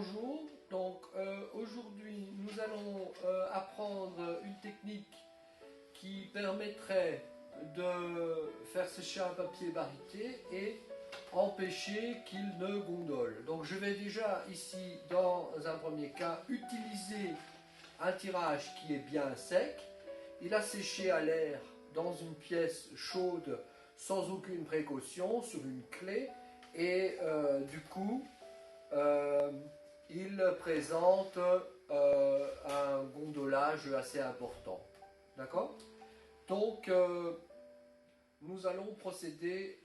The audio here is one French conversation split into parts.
bonjour. Donc aujourd'hui nous allons apprendre une technique qui permettrait de faire sécher un papier barriqué et empêcher qu'il ne gondole. Donc je vais déjà ici dans un premier cas utiliser un tirage qui est bien sec. Il a séché à l'air dans une pièce chaude sans aucune précaution sur une clé et du coup il présente un gondolage assez important. D'accord? Donc nous allons procéder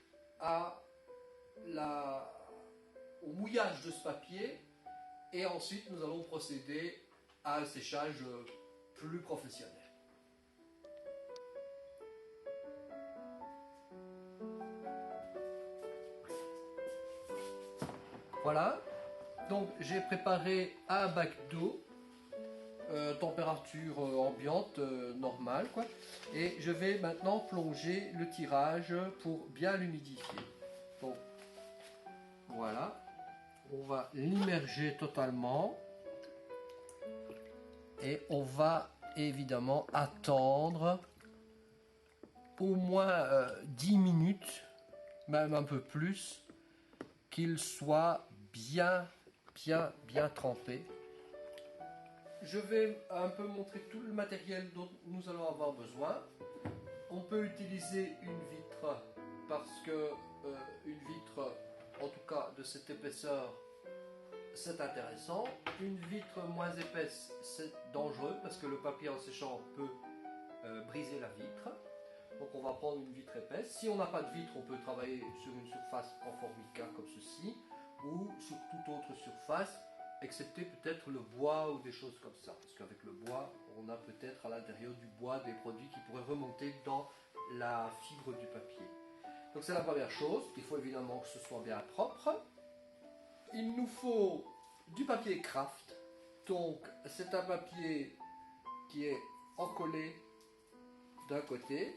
au mouillage de ce papier et ensuite nous allons procéder à un séchage plus professionnel. Voilà, donc j'ai préparé un bac d'eau, température ambiante normale, quoi. Et je vais maintenant plonger le tirage pour bien l'humidifier. Donc voilà, on va l'immerger totalement et on va évidemment attendre au moins 10 minutes, même un peu plus, qu'il soit bien trempé. Je vais un peu montrer tout le matériel dont nous allons avoir besoin. On peut utiliser une vitre parce que une vitre, en tout cas de cette épaisseur, c'est intéressant. Une vitre moins épaisse, c'est dangereux parce que le papier en séchant peut briser la vitre. Donc on va prendre une vitre épaisse. Si on n'a pas de vitre, on peut travailler sur une surface en formica comme ceci ou sur toute autre surface, excepté peut-être le bois ou des choses comme ça. Parce qu'avec le bois, on a peut-être à l'intérieur du bois des produits qui pourraient remonter dans la fibre du papier. Donc c'est la première chose. Il faut évidemment que ce soit bien propre. Il nous faut du papier craft. Donc c'est un papier qui est encollé d'un côté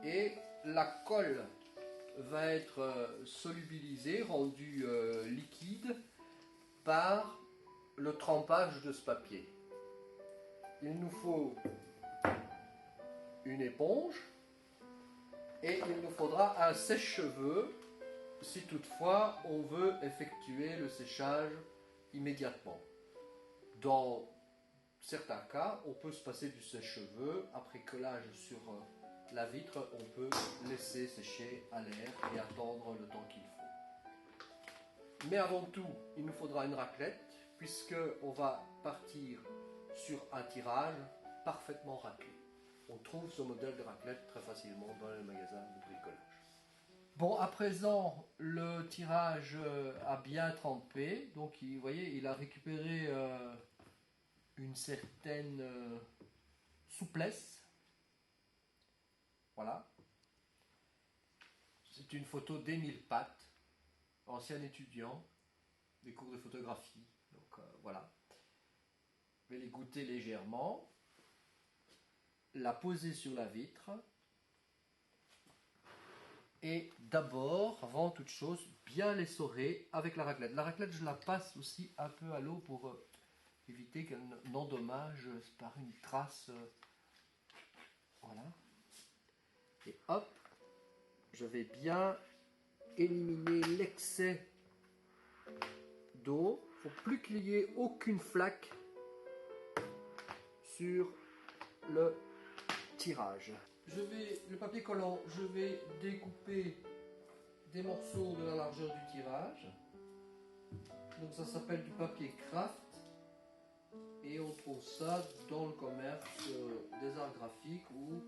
et la colle va être solubilisée, rendue liquide par le trempage de ce papier. Il nous faut une éponge et il nous faudra un sèche-cheveux si toutefois on veut effectuer le séchage immédiatement. Dans certains cas, on peut se passer du sèche-cheveux. Après collage sur la vitre, on peut laisser sécher à l'air et attendre le temps qu'il faut. Mais avant tout, il nous faudra une raclette, puisque on va partir sur un tirage parfaitement raclé. On trouve ce modèle de raclette très facilement dans les magasins de bricolage. Bon, à présent, le tirage a bien trempé. Donc, vous voyez, il a récupéré une certaine souplesse. Voilà. C'est une photo d'Émile Pat, ancien étudiant des cours de photographie. Donc voilà. Je vais les goûter légèrement. La poser sur la vitre. Et d'abord, avant toute chose, bien l'essorer avec la raclette. La raclette, je la passe aussi un peu à l'eau pour éviter qu'elle n'endommage par une trace. Voilà. Et hop, je vais bien éliminer l'excès d'eau. Il ne faut plus qu'il y ait aucune flaque sur le tirage. Le papier collant, je vais découper des morceaux de la largeur du tirage. Donc ça s'appelle du papier craft. Et on trouve ça dans le commerce des arts graphiques ou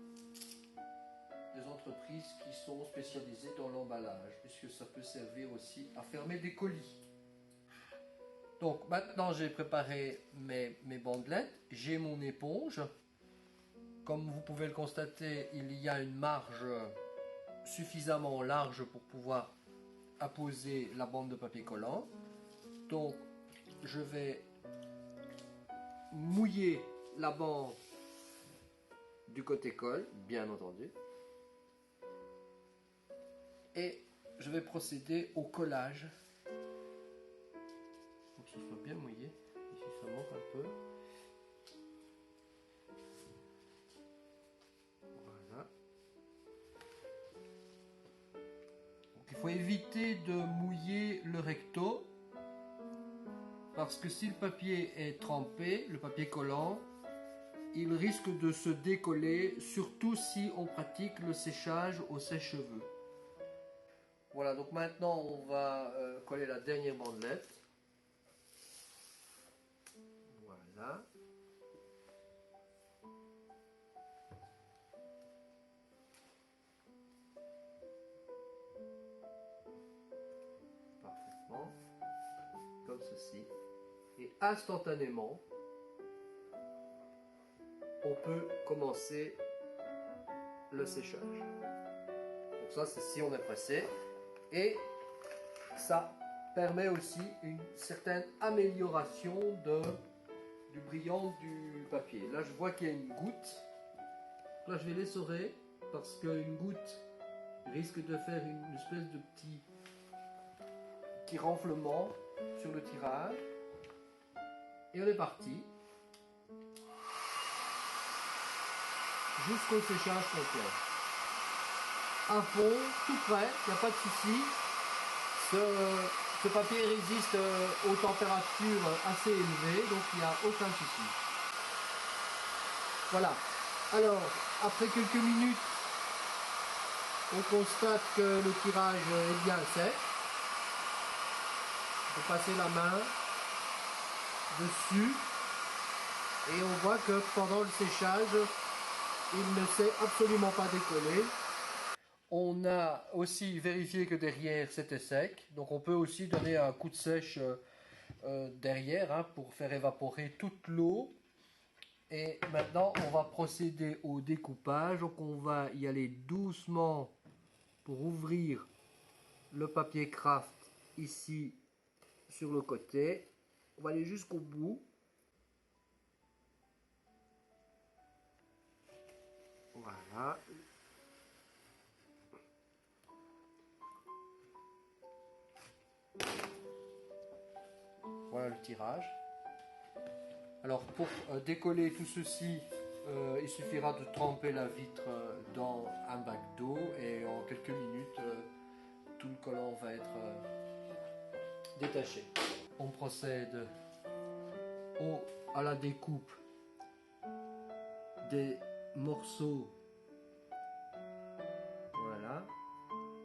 des entreprises qui sont spécialisées dans l'emballage, puisque ça peut servir aussi à fermer des colis. Donc maintenant j'ai préparé mes bandelettes, j'ai mon éponge. Comme vous pouvez le constater, il y a une marge suffisamment large pour pouvoir apposer la bande de papier collant. Donc je vais mouiller la bande du côté colle, bien entendu. Et je vais procéder au collage. Pour que ce soit bien mouillé. faut éviter de mouiller le recto parce que si le papier est trempé, le papier collant, il risque de se décoller, surtout si on pratique le séchage au sèche-cheveux. Voilà, donc maintenant on va coller la dernière bandelette. Voilà. Parfaitement. Comme ceci. Et instantanément, on peut commencer le séchage. Donc ça, c'est si on est pressé. Et ça permet aussi une certaine amélioration du brillant du papier. Là, je vois qu'il y a une goutte. Là, je vais l'essorer parce qu'une goutte risque de faire une espèce de petit renflement sur le tirage. Et on est parti. Jusqu'au séchage complet. À fond, tout prêt, il n'y a pas de souci. Ce papier résiste aux températures assez élevées, donc il n'y a aucun souci. Voilà. Alors, après quelques minutes, on constate que le tirage est bien sec. On peut passer la main dessus et on voit que pendant le séchage, il ne s'est absolument pas décollé. On a aussi vérifié que derrière c'était sec, donc on peut aussi donner un coup de sèche derrière pour faire évaporer toute l'eau. Et maintenant on va procéder au découpage, donc on va y aller doucement pour ouvrir le papier craft ici sur le côté. On va aller jusqu'au bout. Voilà. Voilà le tirage. Alors pour décoller tout ceci, il suffira de tremper la vitre dans un bac d'eau et en quelques minutes, tout le collant va être détaché. On procède à la découpe des morceaux. Voilà.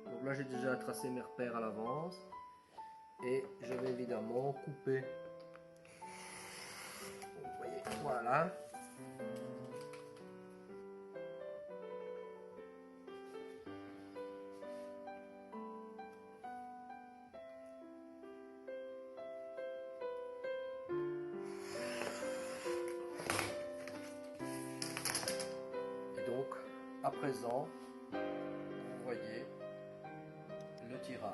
Donc là j'ai déjà tracé mes repères à l'avance et je vais évidemment couper. Vous voyez, voilà. Et donc, à présent, vous voyez le tirage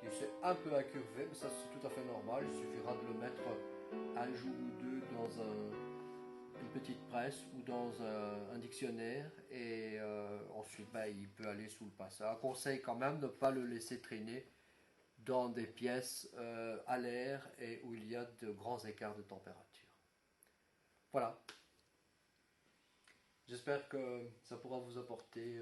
qui s'est un peu incurvé, mais ça c'est tout à fait normal. Il suffira de le mettre un jour ou deux dans une petite presse ou dans un dictionnaire et ensuite il peut aller sous le passage. Conseil quand même de ne pas le laisser traîner dans des pièces à l'air et où il y a de grands écarts de température. Voilà. J'espère que ça pourra vous apporter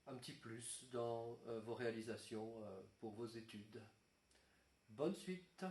un petit plus dans vos réalisations pour vos études. Bonne suite!